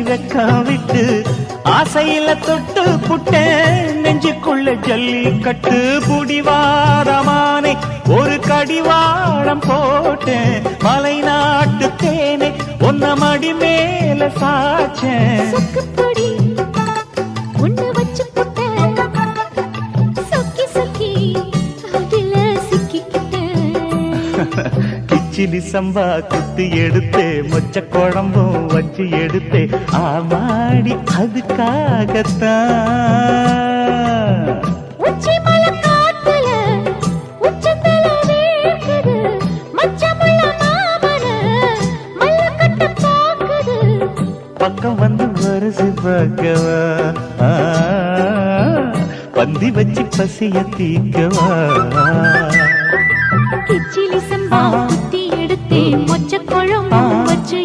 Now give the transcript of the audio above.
வெக்கம் விட்டு ஆசையில தொட்டு புட்டேன் நெஞ்சுக்குள்ள ஜல்லி கட்டு புடிவாரமானே ஒரு கடிவாளம் போட்டேன் மலை நாட்டு தேனே ஒன்ன மடி மேல சாச்சேன் கிச்சிலி சம்பா குத்தி எடுத்தே மொச்ச குழம்பும் வச்சு எடுத்தே ஆமாடி அதுக்காகத்தான் பக்கம் வந்து வருது பக்கவா பந்தி வச்சு பசிய தீக்கவா கிச்சிலி சம்பா குத்தி எடுத்தே மொச்ச குழம்பும் வச்சு